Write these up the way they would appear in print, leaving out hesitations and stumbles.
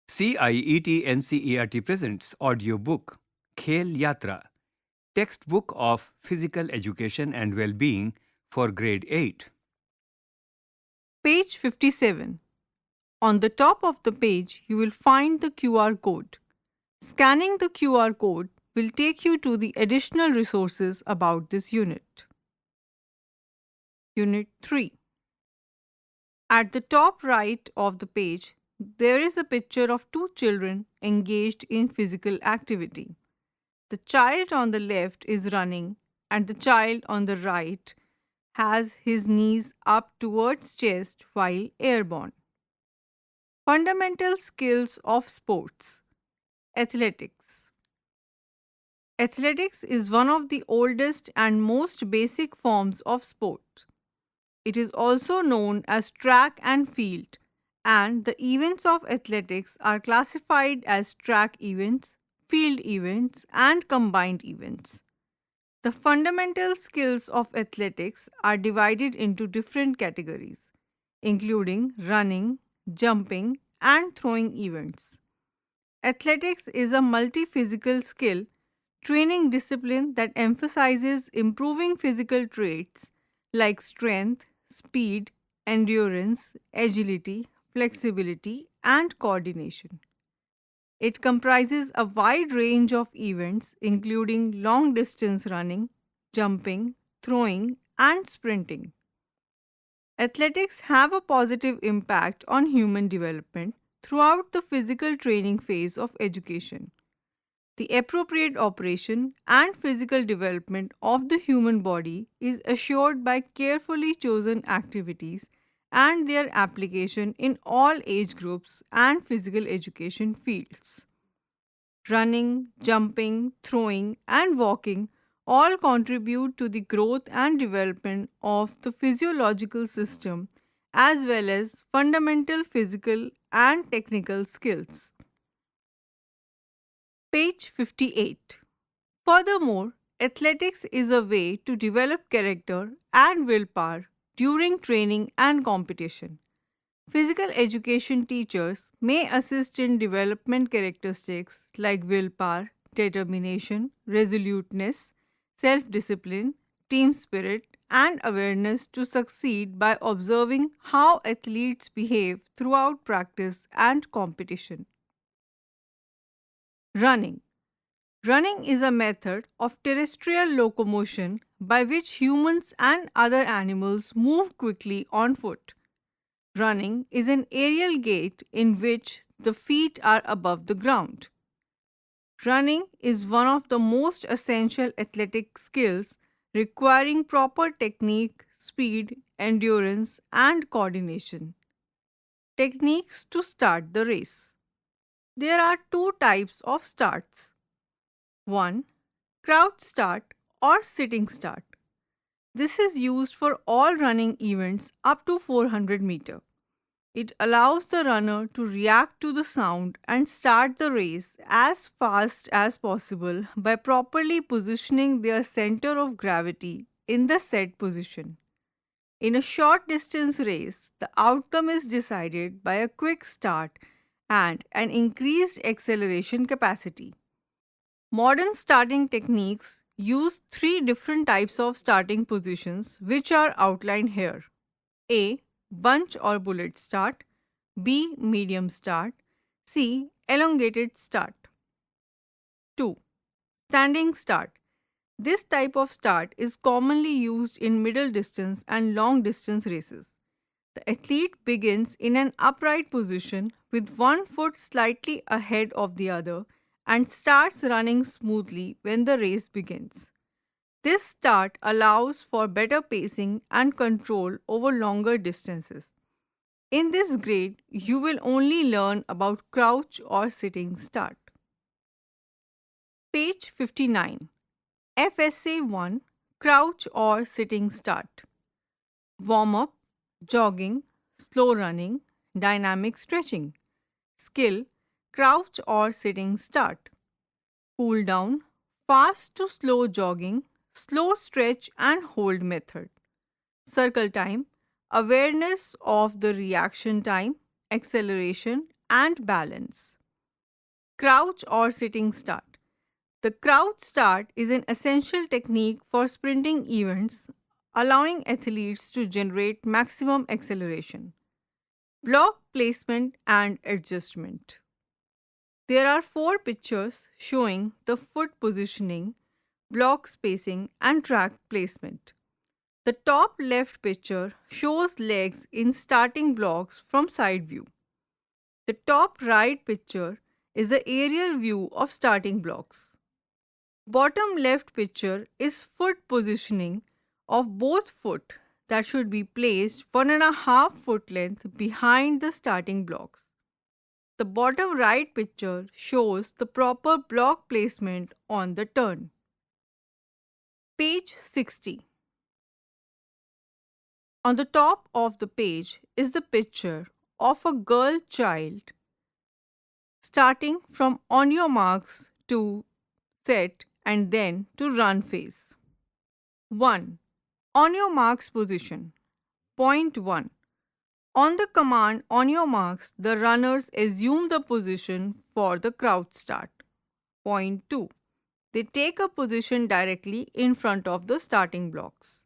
CIET NCERT presents audiobook Khel Yatra, textbook of physical education and well-being for grade 8. Page 57. On the top of the page, you will find the QR code. Scanning the QR code will take you to the additional resources about this unit. Unit 3. At the top right of the page, there is a picture of two children engaged in physical activity. The child on the left is running, and the child on the right has his knees up towards chest while airborne. Fundamental skills of sports. Athletics. Athletics is one of the oldest and most basic forms of sport. It is also known as track and field, and the events of athletics are classified as track events, field events, and combined events. The fundamental skills of athletics are divided into different categories, including running, jumping, and throwing events. Athletics is a multi-physical skill training discipline that emphasizes improving physical traits like strength, speed, endurance, agility, flexibility, and coordination. It comprises a wide range of events, including long distance running, jumping, throwing, and sprinting. Athletics have a positive impact on human development throughout the physical training phase of education. The appropriate operation and physical development of the human body is assured by carefully chosen activities and their application in all age groups and physical education fields. Running, jumping, throwing, and walking all contribute to the growth and development of the physiological system as well as fundamental physical and technical skills. Page 58. Furthermore, athletics is a way to develop character and willpower during training and competition. Physical education teachers may assist in development characteristics like willpower, determination, resoluteness, self-discipline, team spirit, and awareness to succeed by observing how athletes behave throughout practice and competition. Running. Running is a method of terrestrial locomotion by which humans and other animals move quickly on foot. Running is an aerial gait in which the feet are above the ground. Running is one of the most essential athletic skills requiring proper technique, speed, endurance, and coordination. Techniques to start the race. There are two types of starts. 1. Crouch start or sitting start. This is used for all running events up to 400 meter. It allows the runner to react to the sound and start the race as fast as possible by properly positioning their center of gravity in the set position. In a short distance race, the outcome is decided by a quick start and an increased acceleration capacity. Modern starting techniques use three different types of starting positions which are outlined here. A. Bunch or bullet start. B. Medium start. C. Elongated start. 2. Standing start. This type of start is commonly used in middle distance and long distance races. The athlete begins in an upright position with one foot slightly ahead of the other and starts running smoothly when the race begins. This start allows for better pacing and control over longer distances. In this grade, you will only learn about crouch or sitting start. Page 59. FSA 1. Crouch or sitting start. Warm up, jogging, slow running, dynamic stretching. Skill, crouch or sitting start. Cool down, fast to slow jogging, slow stretch and hold method. Circle time, awareness of the reaction time, acceleration and balance. Crouch or sitting start. The crouch start is an essential technique for sprinting events, allowing athletes to generate maximum acceleration. Block placement and adjustment. There are four pictures showing the foot positioning, block spacing, and track placement. The top left picture shows legs in starting blocks from side view. The top right picture is the aerial view of starting blocks. Bottom left picture is foot positioning of both foot that should be placed 1.5 foot length behind the starting blocks. The bottom right picture shows the proper block placement on the turn. Page 60. On the top of the page is the picture of a girl child starting from on your marks to set and then to run phase. 1. On your marks position. Point 1. On the command on your marks, the runners assume the position for the crouch start. Point 2. They take a position directly in front of the starting blocks.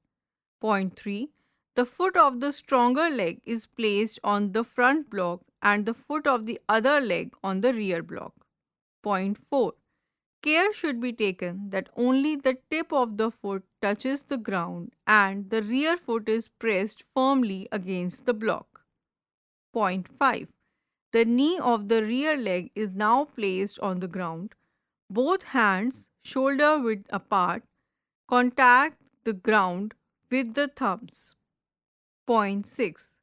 Point 3. The foot of the stronger leg is placed on the front block and the foot of the other leg on the rear block. Point 4. Care should be taken that only the tip of the foot touches the ground and the rear foot is pressed firmly against the block. Point 5. The knee of the rear leg is now placed on the ground. Both hands, shoulder width apart, contact the ground with the thumbs. Point 6.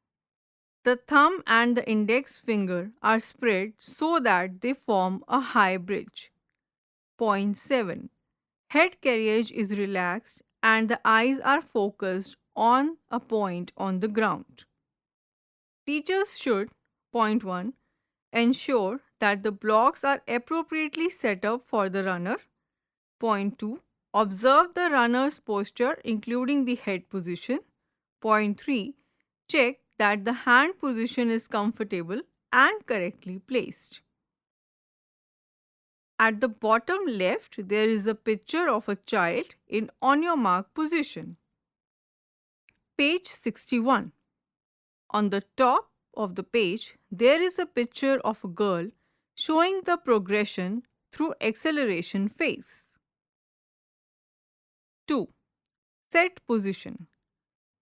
The thumb and the index finger are spread so that they form a high bridge. Point 7. Head carriage is relaxed and the eyes are focused on a point on the ground. Teachers should, point 1, ensure that the blocks are appropriately set up for the runner. Point 2, observe the runner's posture including the head position. Point 3, check that the hand position is comfortable and correctly placed. At the bottom left, there is a picture of a child in on your mark position. Page 61. On the top of the page, there is a picture of a girl showing the progression through acceleration phase. 2. Set position.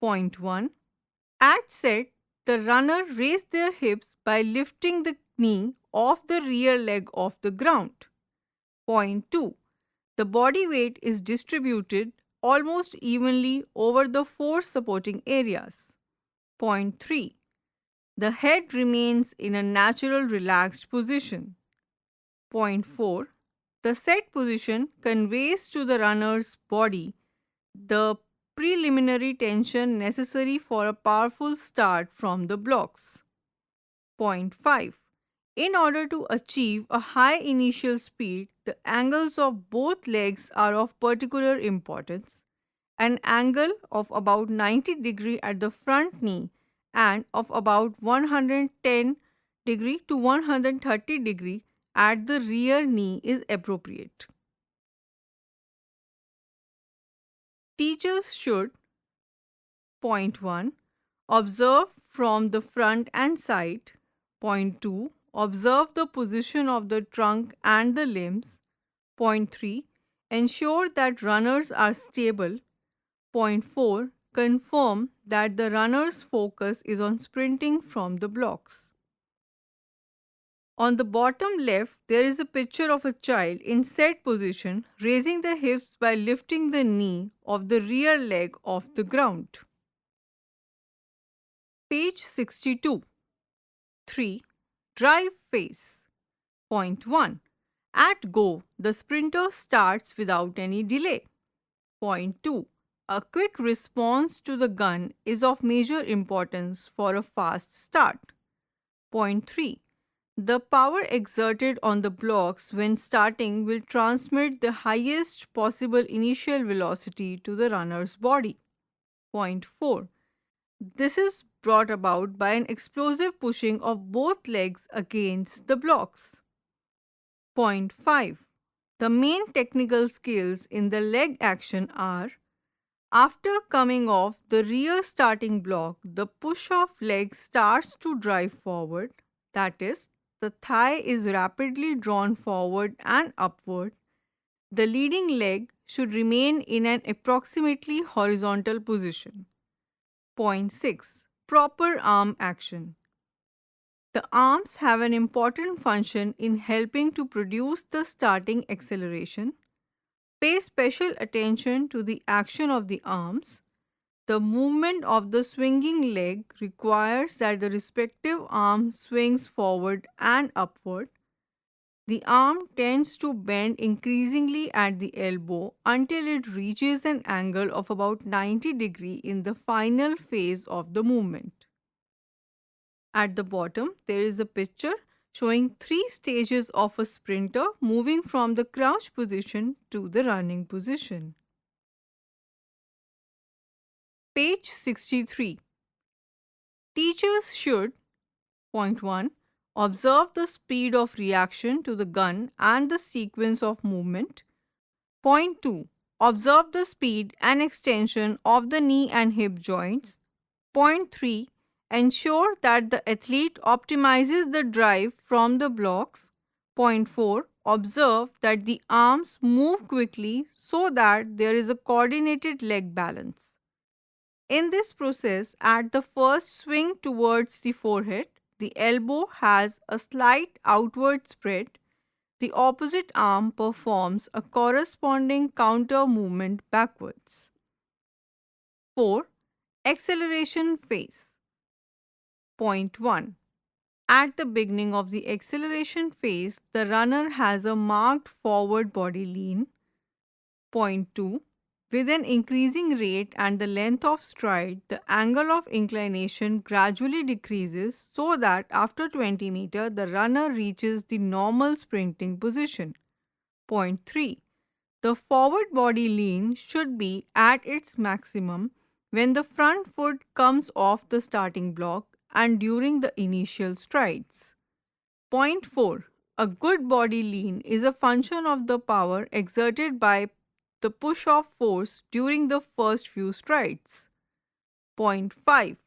Point 1. At set, the runner raise their hips by lifting the knee off the rear leg off the ground. Point 2. The body weight is distributed almost evenly over the four supporting areas. Point 3. The head remains in a natural relaxed position. Point 4. The set position conveys to the runner's body the preliminary tension necessary for a powerful start from the blocks. Point 5. In order to achieve a high initial speed, the angles of both legs are of particular importance. An angle of about 90 degree at the front knee and of about 110 degree to 130 degree at the rear knee is appropriate. Teachers should, point 1, observe from the front and side. Point 2, observe the position of the trunk and the limbs. Point 3, ensure that runners are stable. Point 4, confirm that the runner's focus is on sprinting from the blocks. On the bottom left, there is a picture of a child in set position raising the hips by lifting the knee of the rear leg off the ground. Page 62. 3. Drive phase. Point 1. At go, the sprinter starts without any delay. Point 2. A quick response to the gun is of major importance for a fast start. Point 3. The power exerted on the blocks when starting will transmit the highest possible initial velocity to the runner's body. Point 4. This is brought about by an explosive pushing of both legs against the blocks. Point 5. The main technical skills in the leg action are: after coming off the rear starting block, the push-off leg starts to drive forward. That is, the thigh is rapidly drawn forward and upward. The leading leg should remain in an approximately horizontal position. Point 6. Proper arm action. The arms have an important function in helping to produce the starting acceleration. Pay special attention to the action of the arms. The movement of the swinging leg requires that the respective arm swings forward and upward. The arm tends to bend increasingly at the elbow until it reaches an angle of about 90 degrees in the final phase of the movement. At the bottom, there is a picture showing 3 stages of a sprinter moving from the crouch position to the running position. Page 63. Teachers should: Point 1. Observe the speed of reaction to the gun and the sequence of movement. Point 2. Observe the speed and extension of the knee and hip joints. Point 3. Ensure that the athlete optimizes the drive from the blocks. Point 4. Observe that the arms move quickly so that there is a coordinated leg balance. In this process, at the first swing towards the forehead, the elbow has a slight outward spread. The opposite arm performs a corresponding counter movement backwards. 4. Acceleration phase. Point 1. At the beginning of the acceleration phase, the runner has a marked forward body lean. Point 2. With an increasing rate and the length of stride, the angle of inclination gradually decreases so that after 20 meters, the runner reaches the normal sprinting position. Point 3. The forward body lean should be at its maximum when the front foot comes off the starting block and during the initial strides. Point 4. A good body lean is a function of the power exerted by the push-off force during the first few strides. Point 5.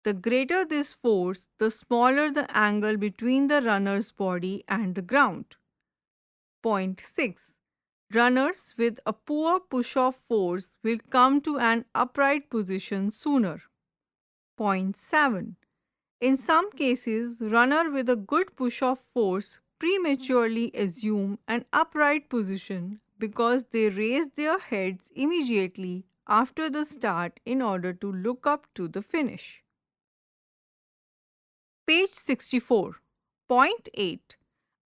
The greater this force, the smaller the angle between the runner's body and the ground. Point 6. Runners with a poor push-off force will come to an upright position sooner. Point 7. In some cases, runners with a good push-off force prematurely assume an upright position because they raise their heads immediately after the start in order to look up to the finish. Page 64. Point 8.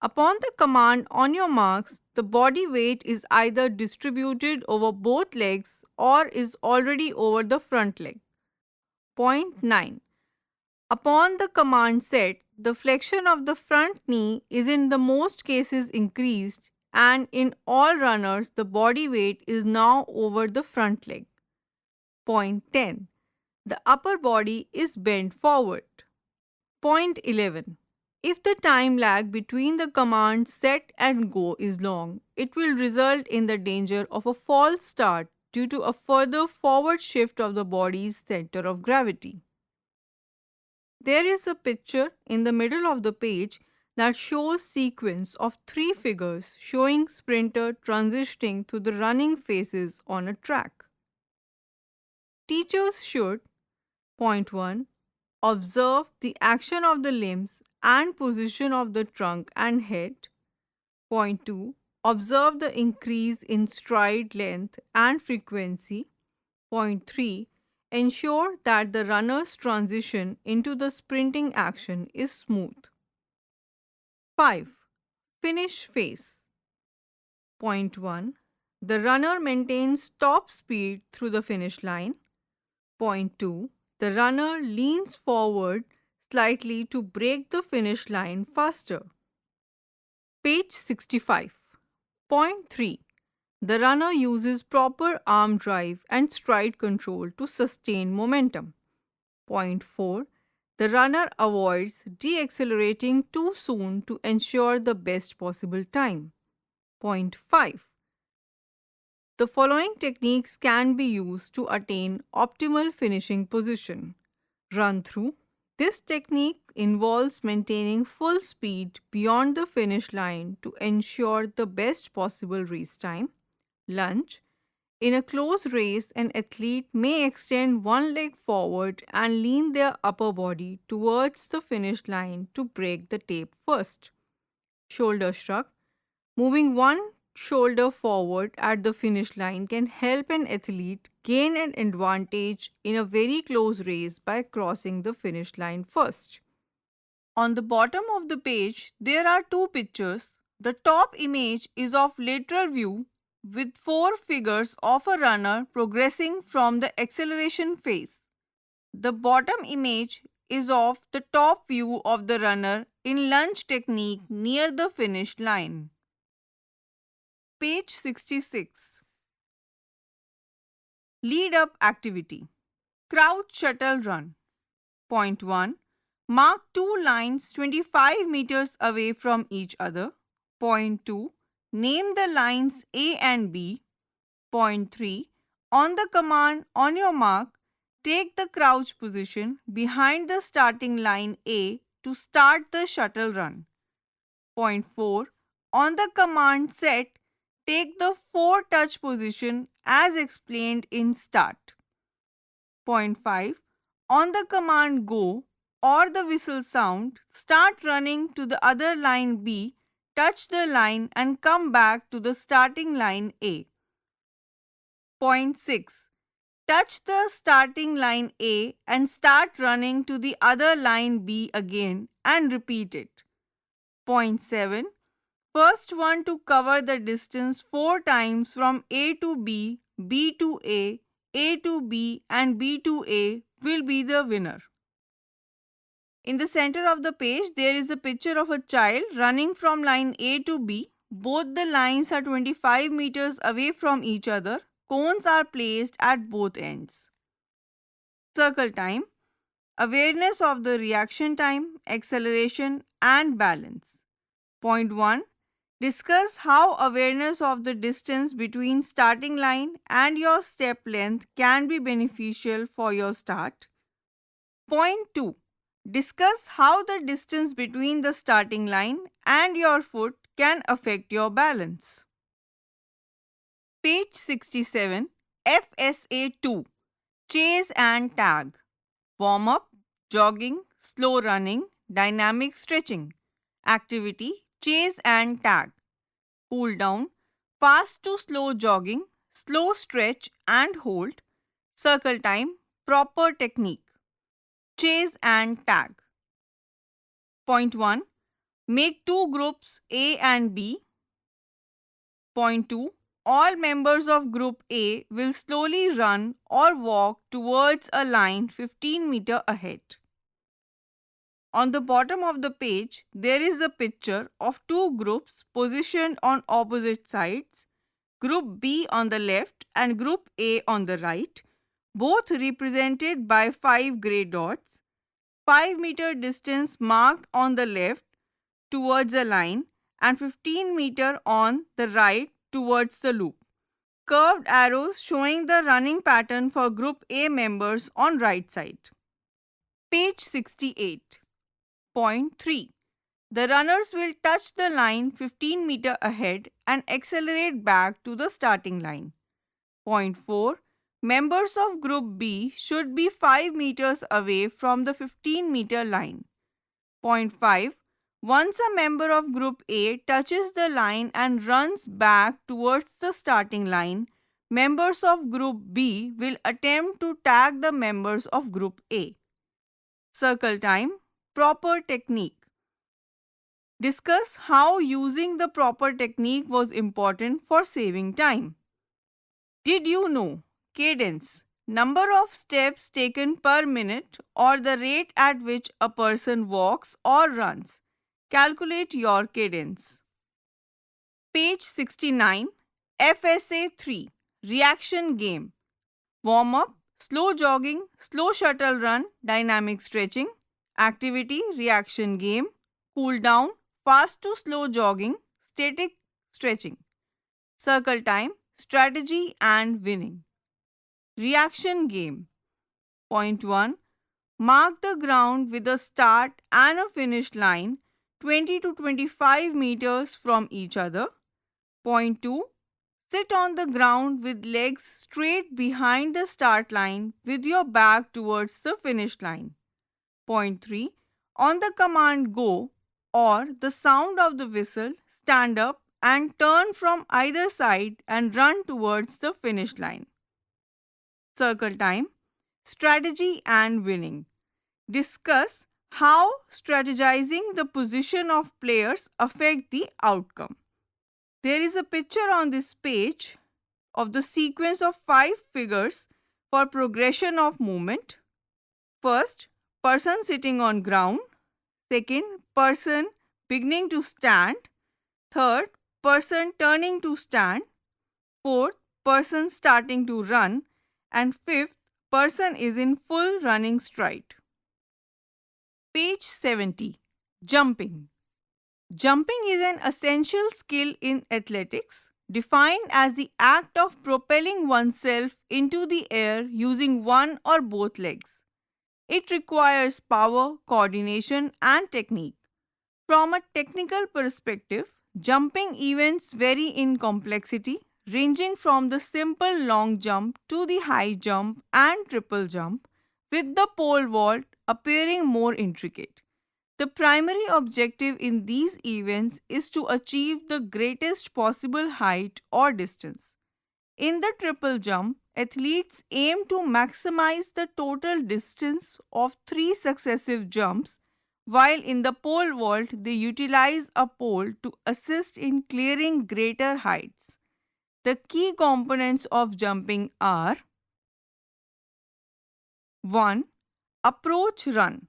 Upon the command "on your marks," the body weight is either distributed over both legs or is already over the front leg. Point 9. Upon the command "set," the flexion of the front knee is in the most cases increased, and in all runners the body weight is now over the front leg. Point 10. The upper body is bent forward. Point 11. If the time lag between the commands "set" and "go" is long, it will result in the danger of a false start due to a further forward shift of the body's center of gravity. There is a picture in the middle of the page that shows sequence of 3 figures showing sprinter transitioning through the running phases on a track. Teachers should: Point 1. Observe the action of the limbs and position of the trunk and head. Point 2. Observe the increase in stride length and frequency. Point 3. Ensure that the runner's transition into the sprinting action is smooth. 5. Finish phase. Point 1. The runner maintains top speed through the finish line. Point 2. The runner leans forward slightly to break the finish line faster. Page 65. Point 3. The runner uses proper arm drive and stride control to sustain momentum. Point 4. The runner avoids deaccelerating too soon to ensure the best possible time. Point 5. The following techniques can be used to attain optimal finishing position. Run through. This technique involves maintaining full speed beyond the finish line to ensure the best possible race time. Lunge. In a close race, an athlete may extend one leg forward and lean their upper body towards the finish line to break the tape first. Shoulder shrug. Moving one shoulder forward at the finish line can help an athlete gain an advantage in a very close race by crossing the finish line first. On the bottom of the page, there are two pictures. The top image is of lateral view with four figures of a runner progressing from the acceleration phase. The bottom image is of the top view of the runner in lunge technique near the finish line. Page 66. Lead up activity. Crouch shuttle run. Point 1. Mark two lines 25 meters away from each other. Point 2. Name the lines A and B. Point 3. On the command on your mark, take the crouch position behind the starting line A to start the shuttle run. Point 4. On the command set, take the 4 touch position as explained in start. Point 5. On the command go or the whistle sound, start running to the other line B, touch the line and come back to the starting line A. Point 6. Touch the starting line A and start running to the other line B again and repeat it. Point 7. First one to cover the distance 4 times from A to B, B to A to B and B to A will be the winner. In the center of the page, there is a picture of a child running from line A to B. Both the lines are 25 meters away from each other. Cones are placed at both ends. Circle time. Awareness of the reaction time, acceleration and balance. Point 1. Discuss how awareness of the distance between starting line and your step length can be beneficial for your start. Point 2. Discuss how the distance between the starting line and your foot can affect your balance. Page 67. FSA 2. Chase and tag. Warm up, jogging, slow running, dynamic stretching. Activity, chase and tag. Cool down, fast to slow jogging, slow stretch and hold. Circle time, proper technique. Chase and tag. Point 1. Make two groups A and B. Point 2. All members of group A will slowly run or walk towards a line 15 meters ahead. On the bottom of the page, there is a picture of two groups positioned on opposite sides, Group B on the left and Group A on the right, both represented by 5 grey dots. 5-meter distance marked on the left towards a line and 15 meter on the right towards the loop. Curved arrows showing the running pattern for Group A members on right side. Page 68. Point 3. The runners will touch the line 15 meters ahead and accelerate back to the starting line. Point 4. Members of Group B should be 5 meters away from the 15-meter line. Point 5. Once a member of Group A touches the line and runs back towards the starting line, members of Group B will attempt to tag the members of Group A. Circle time, proper technique. Discuss how using the proper technique was important for saving time. Did you know? Cadence, number of steps taken per minute or the rate at which a person walks or runs. Calculate your cadence. Page 69. FSA 3. Reaction game. Warm up, slow jogging, slow shuttle run, dynamic stretching. activity, reaction game, cool down, fast to slow jogging, static stretching, circle time, strategy and winning. Reaction game. Point 1. Mark the ground with a start and a finish line 20 to 25 meters from each other. Point 2. Sit on the ground with legs straight behind the start line with your back towards the finish line. Point 3. On the command go or the sound of the whistle, stand up and turn from either side and run towards the finish line. Circle time, strategy and winning. Discuss how strategizing the position of players affect the outcome. There is a picture on this page of the sequence of 5 figures for progression of movement. First, person sitting on ground. Second, person beginning to stand. Third, person turning to stand. Fourth, person starting to run. And fifth, person is in full running stride. Page 70. Jumping. Jumping is an essential skill in athletics, defined as the act of propelling oneself into the air using one or both legs. It requires power, coordination, and technique. From a technical perspective, jumping events vary in complexity, ranging from the simple long jump to the high jump and triple jump, with the pole vault appearing more intricate. The primary objective in these events is to achieve the greatest possible height or distance. In the triple jump, athletes aim to maximize the total distance of 3 successive jumps, while in the pole vault, they utilize a pole to assist in clearing greater heights. The key components of jumping are: 1. Approach run.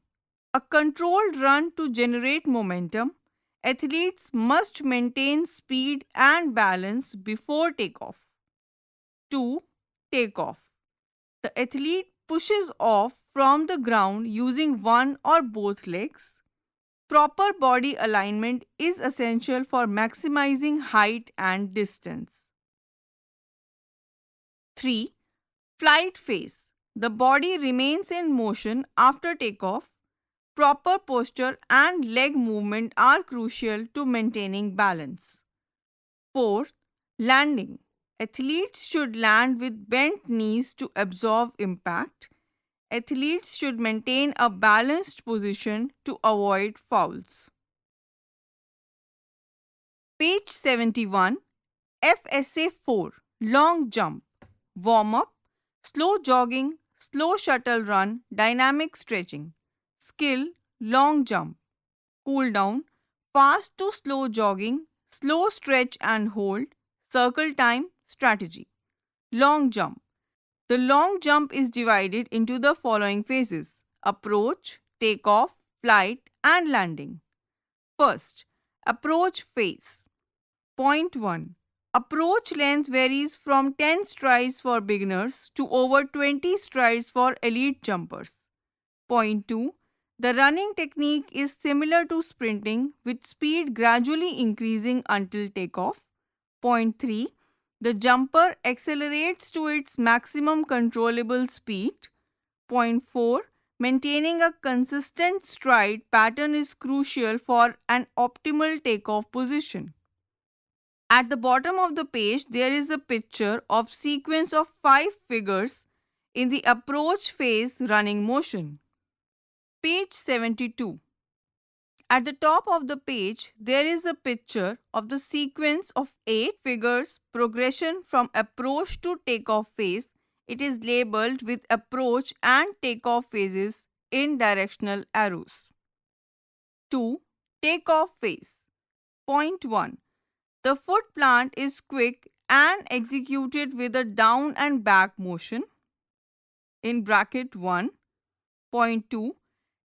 A controlled run to generate momentum. Athletes must maintain speed and balance before takeoff. 2. Takeoff. The athlete pushes off from the ground using one or both legs. Proper body alignment is essential for maximizing height and distance. 3. Flight phase. The body remains in motion after takeoff. Proper posture and leg movement are crucial to maintaining balance. 4. Landing. Athletes should land with bent knees to absorb impact. Athletes should maintain a balanced position to avoid fouls. Page 71. FSA 4. Long jump. Warm up. Slow jogging. Slow shuttle run. Dynamic stretching. Skill, long jump. Cool down, fast to slow jogging, slow stretch and hold, circle time, strategy. Long jump. The long jump is divided into the following phases: approach, takeoff, flight, and landing. First, approach phase. Point 1. Approach length varies from 10 strides for beginners to over 20 strides for elite jumpers. Point 2. The running technique is similar to sprinting, with speed gradually increasing until takeoff. Point 3. The jumper accelerates to its maximum controllable speed. Point 4. Maintaining a consistent stride pattern is crucial for an optimal takeoff position. At the bottom of the page, there is a picture of sequence of 5 figures in the approach phase running motion. Page 72. At the top of the page, there is a picture of the sequence of 8 figures progression from approach to takeoff phase. It is labeled with approach and takeoff phases in directional arrows. 2. Takeoff phase. Point 1. The foot plant is quick and executed with a down and back motion. In bracket 1. Point 2.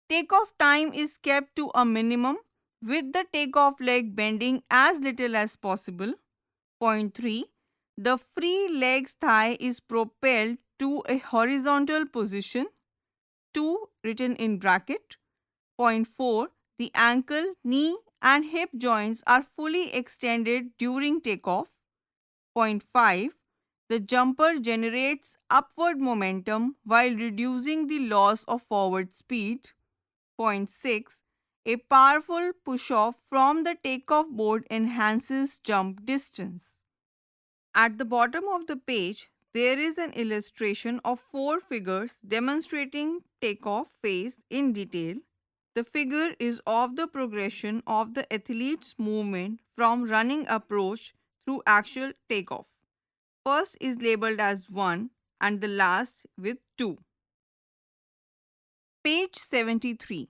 Takeoff time is kept to a minimum with the takeoff leg bending as little as possible. Point 3. The free leg's thigh is propelled to a horizontal position. 2 written in bracket. Point 4. The ankle, knee, and hip joints are fully extended during takeoff. Point 5. The jumper generates upward momentum while reducing the loss of forward speed. Point 6. A powerful push off from the takeoff board enhances jump distance. At the bottom of the page, there is an illustration of four figures demonstrating takeoff phase in detail. The figure is of the progression of the athlete's movement from running approach through actual takeoff. First is labeled as 1 and the last with 2. Page 73.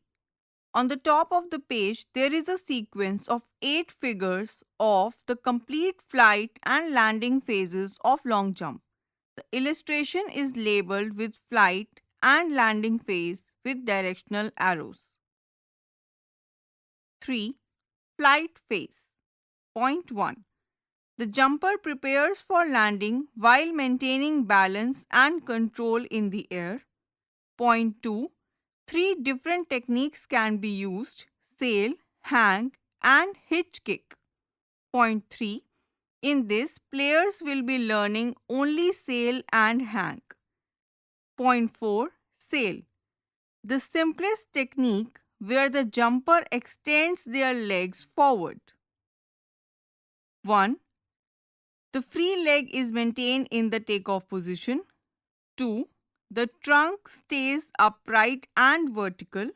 On the top of the page, there is a sequence of 8 figures of the complete flight and landing phases of long jump. The illustration is labeled with flight and landing phase with directional arrows. 3. Flight phase. Point 1. The jumper prepares for landing while maintaining balance and control in the air. Point 2. Three different techniques can be used: sail, hang, and hitch kick. Point 3. In this, players will be learning only sail and hang. Point 4. Sail. The simplest technique where the jumper extends their legs forward. 1. The free leg is maintained in the takeoff position. 2. The trunk stays upright and vertical.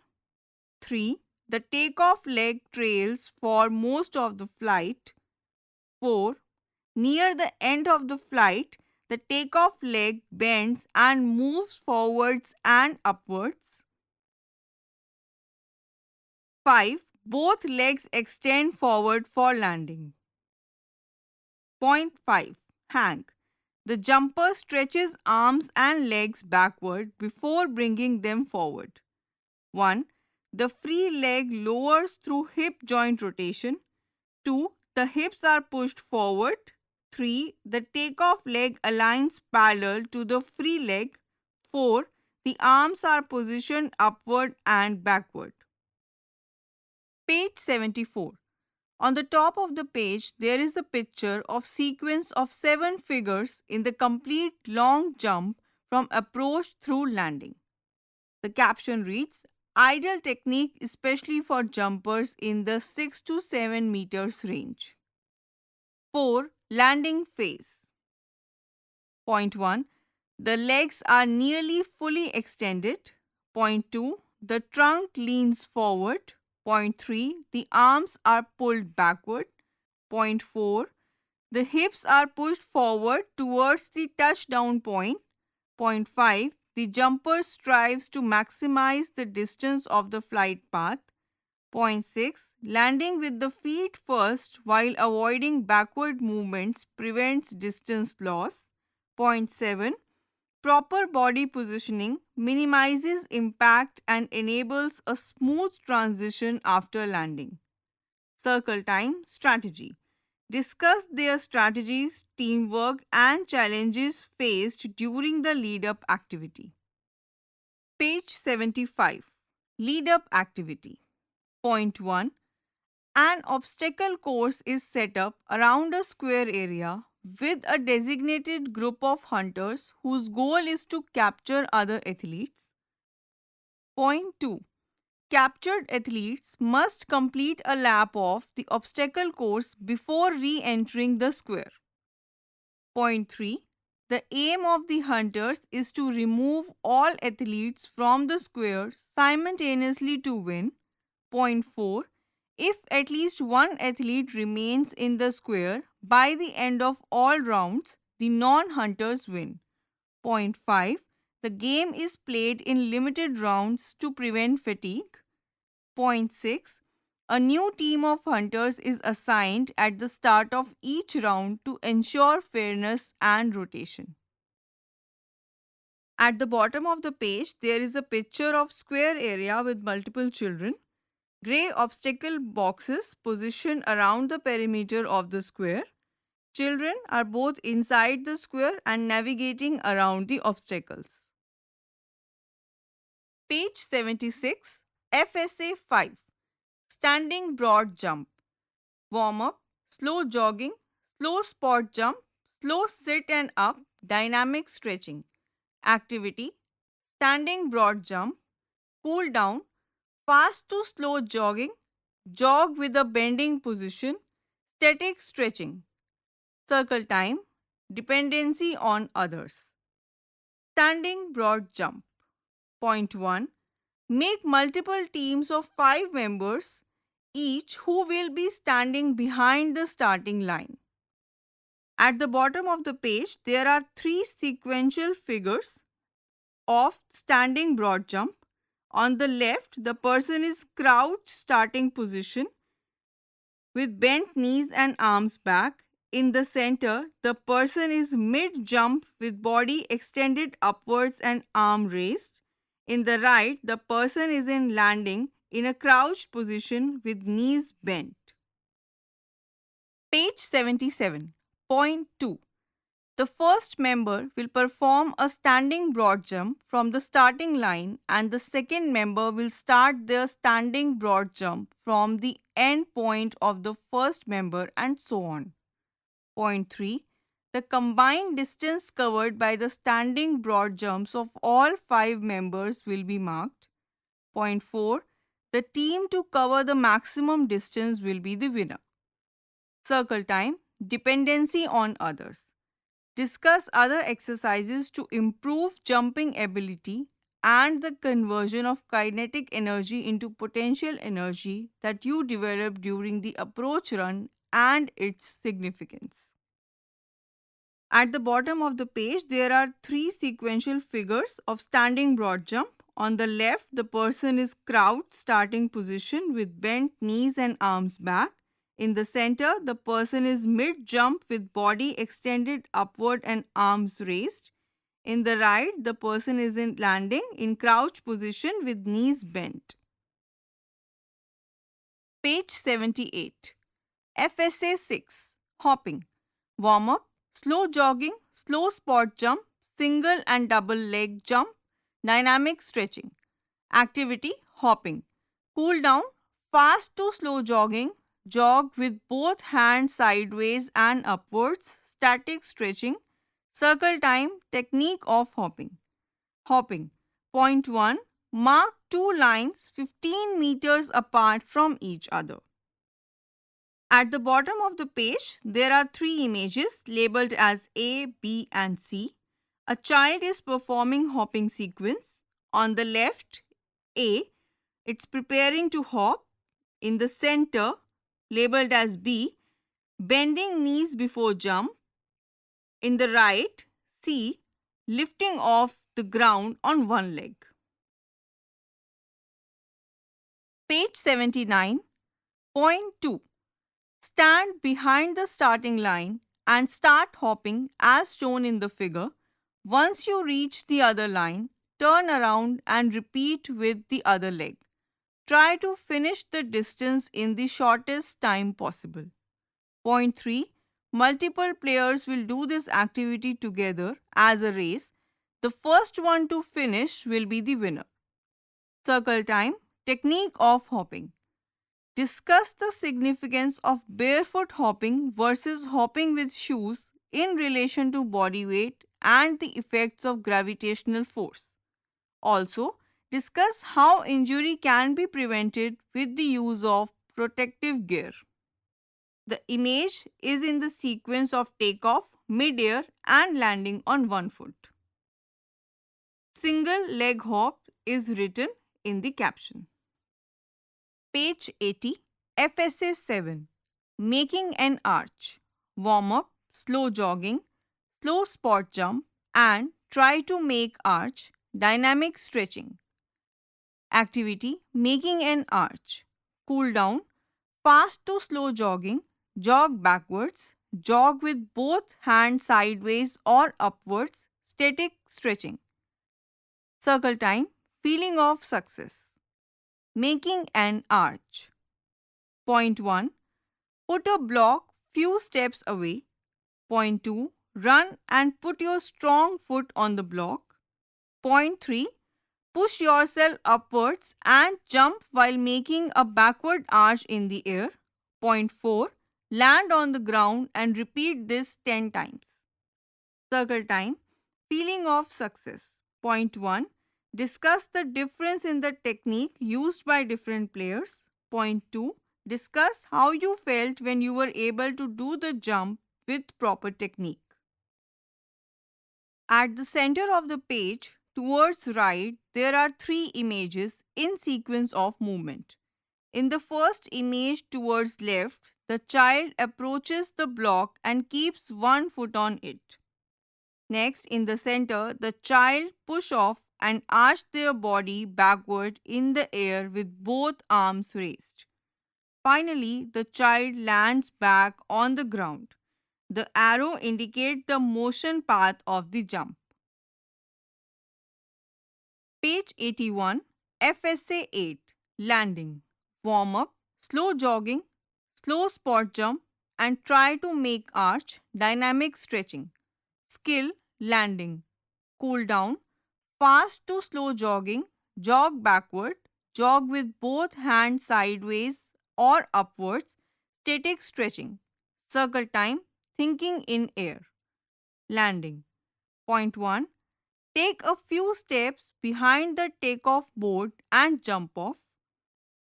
3. The takeoff leg trails for most of the flight. 4. Near the end of the flight, the takeoff leg bends and moves forwards and upwards. 5. Both legs extend forward for landing. Point 5. Hang. The jumper stretches arms and legs backward before bringing them forward. 1. The free leg lowers through hip joint rotation. 2. The hips are pushed forward. 3. The takeoff leg aligns parallel to the free leg. 4. The arms are positioned upward and backward. Page 74. On the top of the page, there is a picture of sequence of 7 figures in the complete long jump from approach through landing. The caption reads, "Ideal technique especially for jumpers in the 6 to 7 meters range." 4. Landing phase. Point 1. The legs are nearly fully extended. Point 2. The trunk leans forward. Point 3. The arms are pulled backward. Point 4. The hips are pushed forward towards the touchdown point. Point 5. The jumper strives to maximize the distance of the flight path. Point 6. Landing with the feet first while avoiding backward movements prevents distance loss. Point 7. Proper body positioning minimizes impact and enables a smooth transition after landing. Circle time strategy. Discuss their strategies, teamwork, and challenges faced during the lead-up activity. Page 75. Lead-up activity. Point 1. An obstacle course is set up around a square area with a designated group of hunters whose goal is to capture other athletes. Point 2. Captured athletes must complete a lap of the obstacle course before re-entering the square. Point 3. The aim of the hunters is to remove all athletes from the square simultaneously to win. Point 4. If at least one athlete remains in the square by the end of all rounds, the non-hunters win. Point 5. The game is played in limited rounds to prevent fatigue. Point 6. A new team of hunters is assigned at the start of each round to ensure fairness and rotation. At the bottom of the page, there is a picture of square area with multiple children. Grey obstacle boxes positioned around the perimeter of the square. Children are both inside the square and navigating around the obstacles. Page 76. FSA 5. Standing broad jump. Warm up, slow jogging, slow spot jump, slow sit and up, dynamic stretching. Activity: standing broad jump, cool down, fast to slow jogging, jog with a bending position, static stretching. Circle time, dependency on others. Standing broad jump. Point 1. Make multiple teams of 5 members, each who will be standing behind the starting line. At the bottom of the page, there are 3 sequential figures of standing broad jump. On the left, the person is crouched starting position with bent knees and arms back. In the center, the person is mid jump with body extended upwards and arm raised. In the right, the person is in landing in a crouched position with knees bent. Page 77. Point 2. The first member will perform a standing broad jump from the starting line, and the second member will start their standing broad jump from the end point of the first member, and so on. Point 3. The combined distance covered by the standing broad jumps of all 5 members will be marked. Point 4. The team to cover the maximum distance will be the winner. Circle time, dependency on others. Discuss other exercises to improve jumping ability and the conversion of kinetic energy into potential energy that you develop during the approach run and its significance. At the bottom of the page, there are 3 sequential figures of standing broad jump. On the left, the person is crouched starting position with bent knees and arms back. In the center, the person is mid-jump with body extended upward and arms raised. In the right, the person is in landing in crouch position with knees bent. Page 78. FSA 6. Hopping. Warm up, slow jogging, slow spot jump, single and double leg jump, dynamic stretching. Activity: hopping. Cool down, fast to slow jogging, jog with both hands sideways and upwards, static stretching. Circle time, technique of hopping. Hopping. Point 1. Mark 2 lines 15 meters apart from each other. At the bottom of the page, there are 3 images labeled as A, B and C. A child is performing hopping sequence. On the left, A, it's preparing to hop. In the center, labeled as B, bending knees before jump. In the right, C, lifting off the ground on one leg. Page 79. Point 2. Stand behind the starting line and start hopping as shown in the figure. Once you reach the other line, turn around and repeat with the other leg. Try to finish the distance in the shortest time possible. Point 3. Multiple players will do this activity together as a race. The first one to finish will be the winner. Circle time, technique of hopping. Discuss the significance of barefoot hopping versus hopping with shoes in relation to body weight and the effects of gravitational force. Also, discuss how injury can be prevented with the use of protective gear. The image is in the sequence of takeoff, mid-air and landing on one foot. Single leg hop is written in the caption. Page 80. FSA 7. Making an arch. Warm up, slow jogging, slow spot jump and try to make arch, dynamic stretching. Activity: making an arch. Cool down, fast to slow jogging, jog backwards, jog with both hands sideways or upwards, static stretching. Circle time, feeling of success. Making an arch. Point 1. Put a block few steps away. Point 2. Run and put your strong foot on the block. Point 3. Push yourself upwards and jump while making a backward arch in the air. Point 4. Land on the ground and repeat this 10 times. Circle time. Feeling of success. Point 1. Discuss the difference in the technique used by different players. Point 2. Discuss how you felt when you were able to do the jump with proper technique. At the center of the page, towards right, there are 3 images in sequence of movement. In the first image towards left, the child approaches the block and keeps one foot on it. Next, in the center, the child push off and arch their body backward in the air with both arms raised. Finally, the child lands back on the ground. The arrow indicates the motion path of the jump. Page 81, FSA 8, Landing. Warm up, slow jogging, slow spot jump, and try to make arch, dynamic stretching. Skill, landing. Cool down, fast to slow jogging, jog backward, jog with both hands sideways or upwards, static stretching. Circle time, thinking in air. Landing. Point 1. Take a few steps behind the takeoff board and jump off.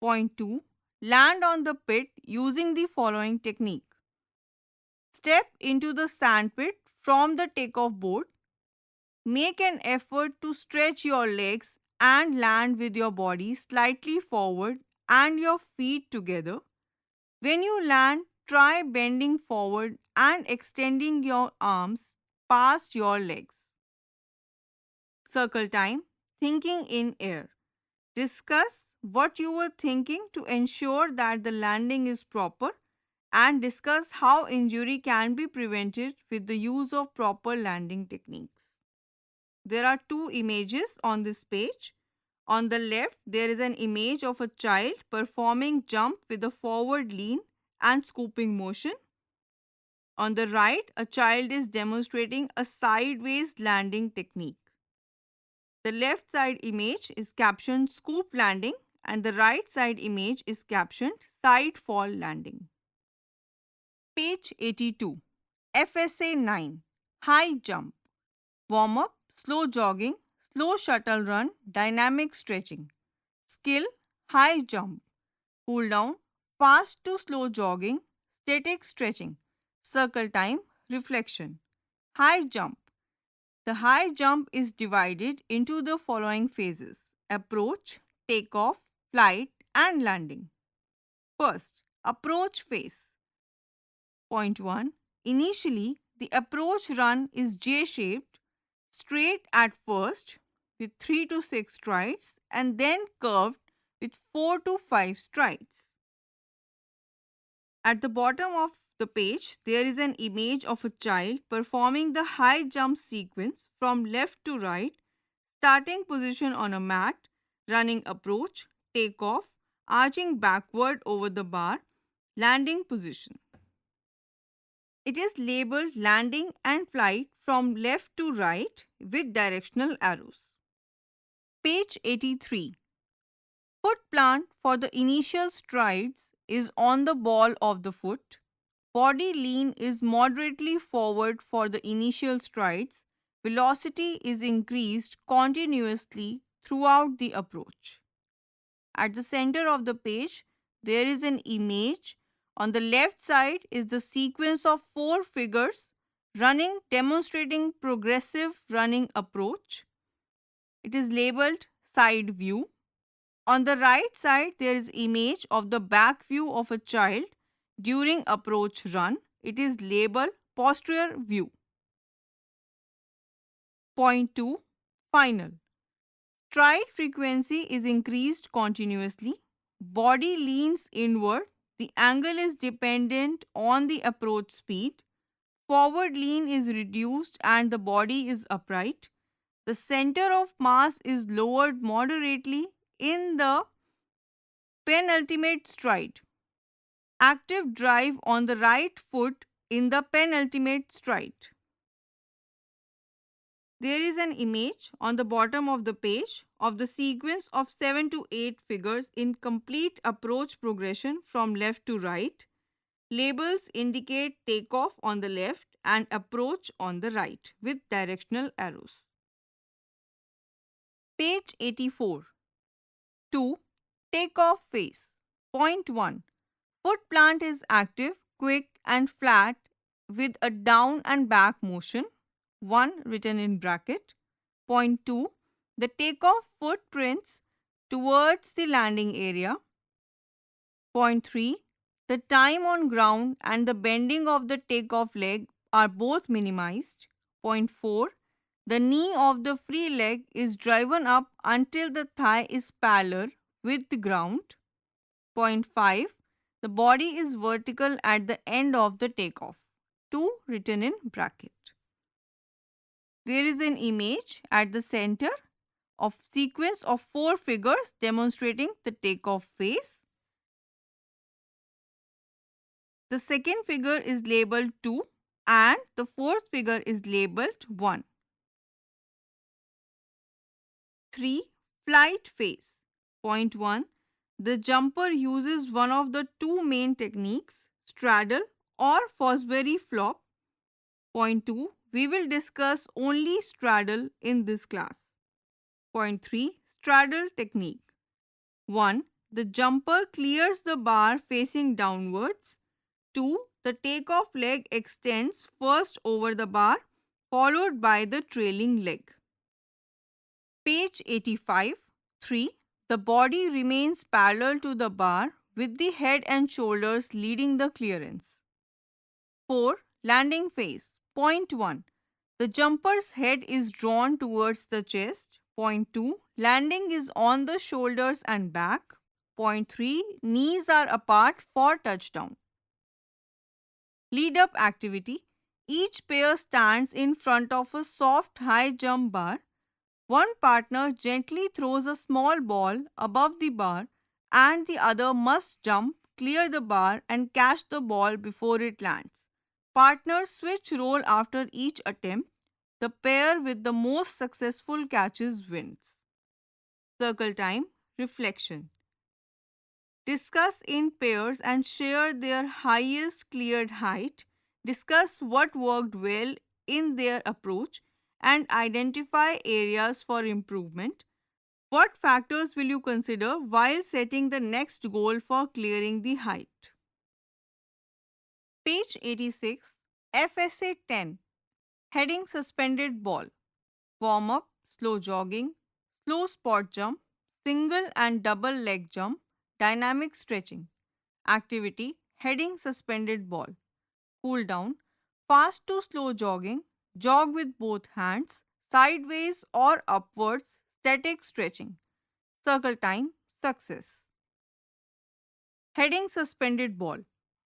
Point 2. Land on the pit using the following technique. Step into the sand pit from the takeoff board. Make an effort to stretch your legs and land with your body slightly forward and your feet together. When you land, try bending forward and extending your arms past your legs. Circle time, thinking in air. Discuss what you were thinking to ensure that the landing is proper and discuss how injury can be prevented with the use of proper landing techniques. There are 2 images on this page. On the left, there is an image of a child performing jump with a forward lean and scooping motion. On the right, a child is demonstrating a sideways landing technique. The left side image is captioned scoop landing and the right side image is captioned side fall landing. Page 82. FSA 9. High jump. Warm up, slow jogging, slow shuttle run, dynamic stretching. Skill, high jump. Cool down, fast to slow jogging, static stretching. Circle time, reflection. High jump. The high jump is divided into the following phases: approach, takeoff, flight, and landing. First, approach phase. Point 1. Initially, the approach run is J-shaped, straight at first with 3 to 6 strides and then curved with 4 to 5 strides. At the bottom of the page, there is an image of a child performing the high jump sequence from left to right, starting position on a mat, running approach, takeoff, arching backward over the bar, landing position. It is labeled landing and flight from left to right with directional arrows. Page 83. Foot plant for the initial strides is on the ball of the foot. Body lean is moderately forward for the initial strides. Velocity is increased continuously throughout the approach. At the center of the page, there is an image. On the left side is the sequence of 4 figures running, demonstrating progressive running approach. It is labeled side view. On the right side, there is image of the back view of a child during approach run. It is labeled posterior view. Point 2. Final. Stride frequency is increased continuously. Body leans inward. The angle is dependent on the approach speed. Forward lean is reduced and the body is upright. The center of mass is lowered moderately in the penultimate stride. Active drive on the right foot in the penultimate stride. There is an image on the bottom of the page of the sequence of 7 to 8 figures in complete approach progression from left to right. Labels indicate takeoff on the left and approach on the right with directional arrows. Page 84. 2. Takeoff phase. Point 1. Foot plant is active, quick and flat with a down and back motion. 1 written in bracket. Point 2. The takeoff footprints towards the landing area. Point 3. The time on ground and the bending of the takeoff leg are both minimized. Point 4. The knee of the free leg is driven up until the thigh is parallel with the ground. Point 5. The body is vertical at the end of the takeoff. 2 written in bracket. There is an image at the center of sequence of 4 figures demonstrating the takeoff phase. The second figure is labeled 2 and the fourth figure is labeled 1. 3. Flight phase. Point 1. The jumper uses one of the two main techniques, straddle or Fosbury flop. Point 2. We will discuss only straddle in this class. Point 3. Straddle technique. 1. The jumper clears the bar facing downwards. 2. The takeoff leg extends first over the bar, followed by the trailing leg. Page 85. 3. The body remains parallel to the bar with the head and shoulders leading the clearance. 4. Landing phase. Point 1. The jumper's head is drawn towards the chest. Point 2. Landing is on the shoulders and back. Point 3. Knees are apart for touchdown. Lead up activity. Each pair stands in front of a soft high jump bar. One partner gently throws a small ball above the bar and the other must jump, clear the bar and catch the ball before it lands. Partners switch role after each attempt. The pair with the most successful catches wins. Circle time. Reflection. Discuss in pairs and share their highest cleared height. Discuss what worked well in their approach and identify areas for improvement. What factors will you consider while setting the next goal for clearing the height? Page 86, FSA 10. Heading suspended ball. Warm up, slow jogging, slow spot jump, single and double leg jump, dynamic stretching. Activity, heading suspended ball. Cool down, fast to slow jogging, jog with both hands, sideways or upwards, static stretching. Circle time, success. Heading suspended ball.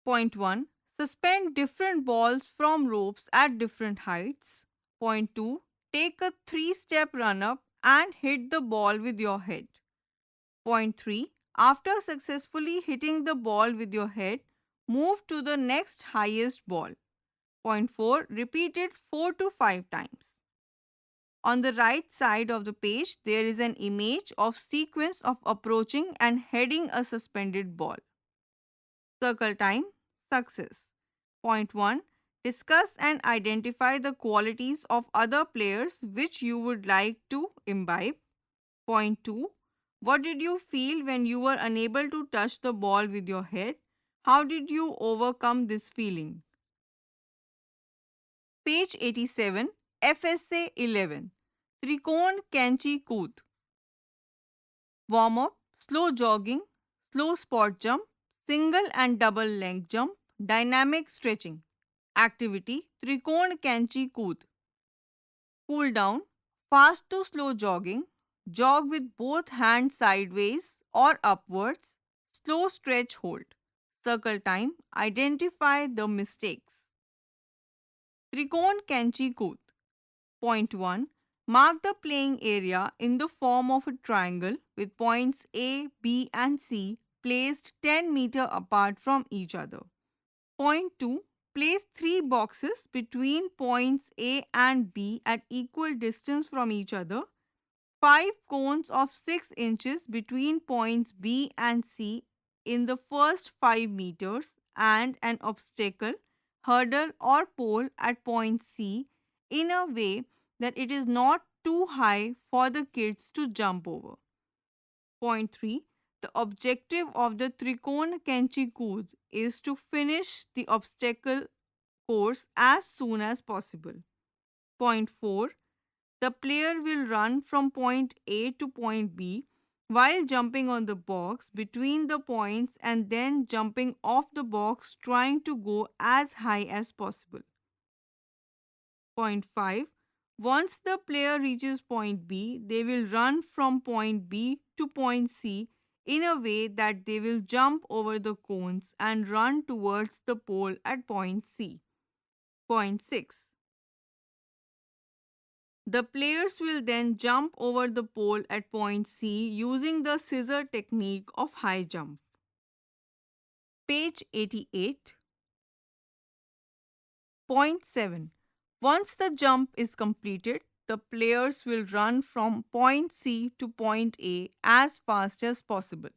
Point 1. Suspend different balls from ropes at different heights. Point 2. Take a 3-step run up and hit the ball with your head. Point 3. After successfully hitting the ball with your head, move to the next highest ball. Point 4. Repeat it 4 to 5 times. On the right side of the page, there is an image of sequence of approaching and heading a suspended ball. Circle time, success. Point 1. Discuss and identify the qualities of other players which you would like to imbibe. Point 2. What did you feel when you were unable to touch the ball with your head? How did you overcome this feeling? Page 87, FSA 11. Trikon Kanchi Kood. Warm up, slow jogging, slow spot jump, single and double leg jump, dynamic stretching. Activity, Trikon Kanchi Kood. Cool down, fast to slow jogging, jog with both hands sideways or upwards, slow stretch hold. Circle time, identify the mistakes. Trikon Kanchi Kood. Point 1. Mark the playing area in the form of a triangle with points A, B and C placed 10 meters apart from each other. Point 2. Place 3 boxes between points A and B at equal distance from each other. 5 cones of 6 inches between points B and C in the first 5 meters and an obstacle, hurdle or pole at point C in a way that it is not too high for the kids to jump over. Point 3. The objective of the Trikona Kenchi Kood is to finish the obstacle course as soon as possible. Point 4. The player will run from point A to point B while jumping on the box between the points and then jumping off the box trying to go as high as possible. Point 5. Once the player reaches point B, they will run from point B to point C in a way that they will jump over the cones and run towards the pole at point C. Point 6. The players will then jump over the pole at point C using the scissor technique of high jump. Page 88. Point 7. Once the jump is completed, the players will run from point C to point A as fast as possible.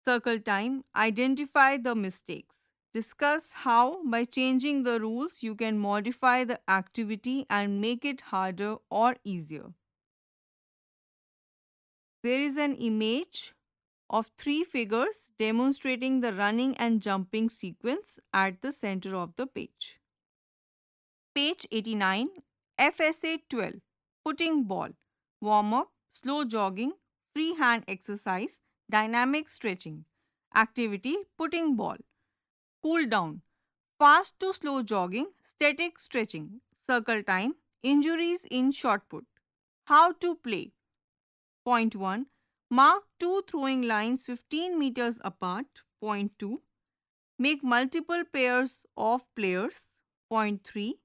Circle time. Identify the mistakes. Discuss how, by changing the rules, you can modify the activity and make it harder or easier. There is an image of 3 figures demonstrating the running and jumping sequence at the center of the page. Page 89, FSA 12, putting ball, warm up, slow jogging, free hand exercise, dynamic stretching. Activity, putting ball. Cool down, fast to slow jogging, static stretching. Circle time, injuries in shot put. How to play. Point 1. Mark 2 throwing lines 15 meters apart. Point 2. Make multiple pairs of players. Point 3.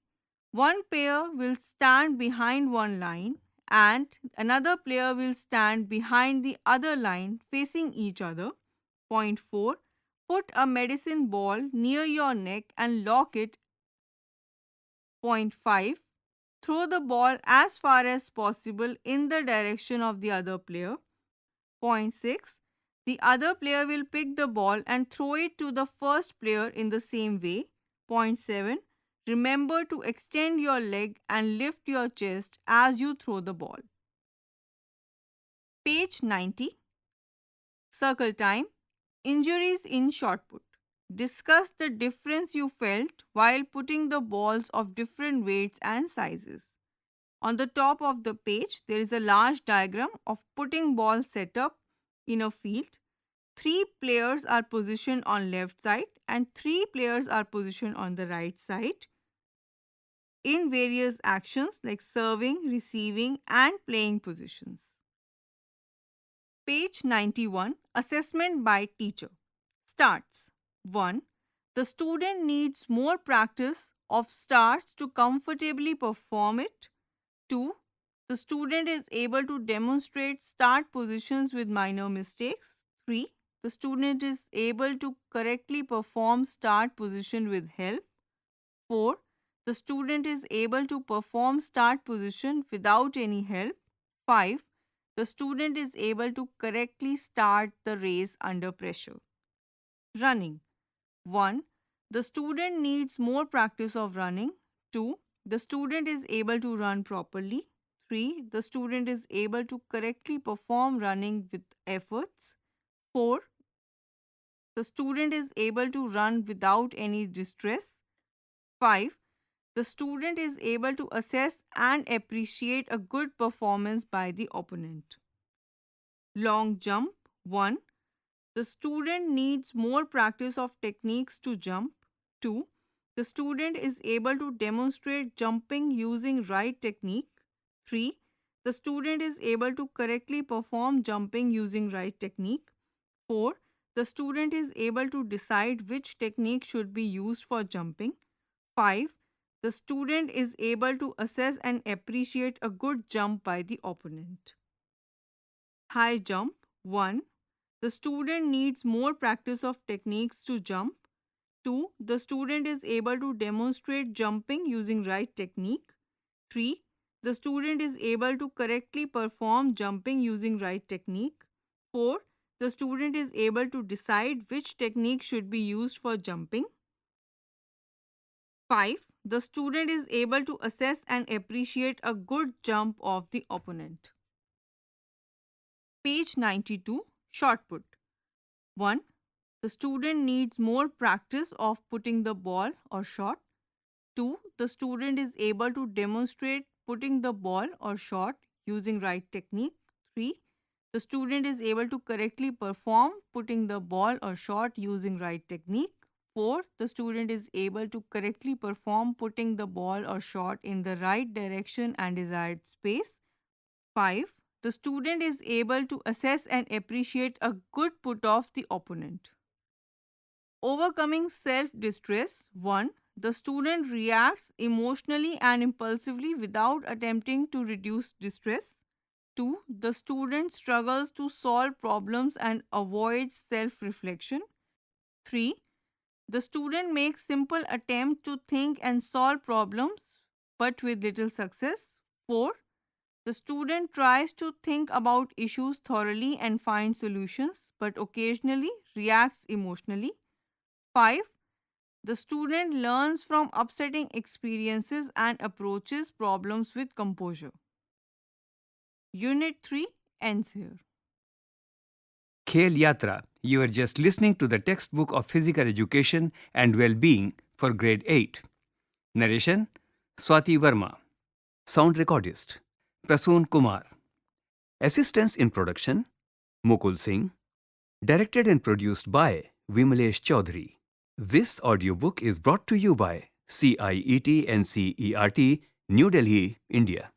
One player will stand behind one line and another player will stand behind the other line facing each other. Point 4. Put a medicine ball near your neck and lock it. Point 5. Throw the ball as far as possible in the direction of the other player. Point 6. The other player will pick the ball and throw it to the first player in the same way. Point 7. Remember to extend your leg and lift your chest as you throw the ball. Page 90. Circle time. Injuries in shot put. Discuss the difference you felt while putting the balls of different weights and sizes. On the top of the page, there is a large diagram of putting ball setup in a field. 3 players are positioned on left side and 3 players are positioned on the right side in various actions like serving, receiving and playing positions. Page 91. Assessment by teacher. Starts. 1. The student needs more practice of starts to comfortably perform it. 2. The student is able to demonstrate start positions with minor mistakes. 3. The student is able to correctly perform start position with help. 4. The student is able to perform start position without any help. 5. The student is able to correctly start the race under pressure. Running. 1. The student needs more practice of running. 2. The student is able to run properly. 3. The student is able to correctly perform running with efforts. 4. The student is able to run without any distress. 5. The student is able to assess and appreciate a good performance by the opponent. Long jump. 1. The student needs more practice of techniques to jump. 2. The student is able to demonstrate jumping using right technique. 3. The student is able to correctly perform jumping using right technique. 4. The student is able to decide which technique should be used for jumping. 5. The student is able to assess and appreciate a good jump by the opponent. High jump. 1. The student needs more practice of techniques to jump. 2. The student is able to demonstrate jumping using right technique. 3. The student is able to correctly perform jumping using right technique. 4. The student is able to decide which technique should be used for jumping. 5. The student is able to assess and appreciate a good jump of the opponent. Page 92. Short put. 1. The student needs more practice of putting the ball or shot. 2. The student is able to demonstrate putting the ball or shot using right technique. 3. The student is able to correctly perform putting the ball or shot using right technique. 4. The student is able to correctly perform putting the ball or shot in the right direction and desired space. 5. The student is able to assess and appreciate a good put of the opponent. Overcoming self-distress. 1. The student reacts emotionally and impulsively without attempting to reduce distress. 2. The student struggles to solve problems and avoids self-reflection. 3. The student makes simple attempts to think and solve problems but with little success. 4. The student tries to think about issues thoroughly and find solutions but occasionally reacts emotionally. 5. The student learns from upsetting experiences and approaches problems with composure. Unit 3 ends here. Khel Yatra. You are just listening to the textbook of physical education and well-being for grade 8. Narration Swati Verma. Sound recordist Prasoon Kumar. Assistance in production Mukul Singh. Directed and produced by Vimalesh Chaudhary. This audiobook is brought to you by CIET NCERT, New Delhi, India.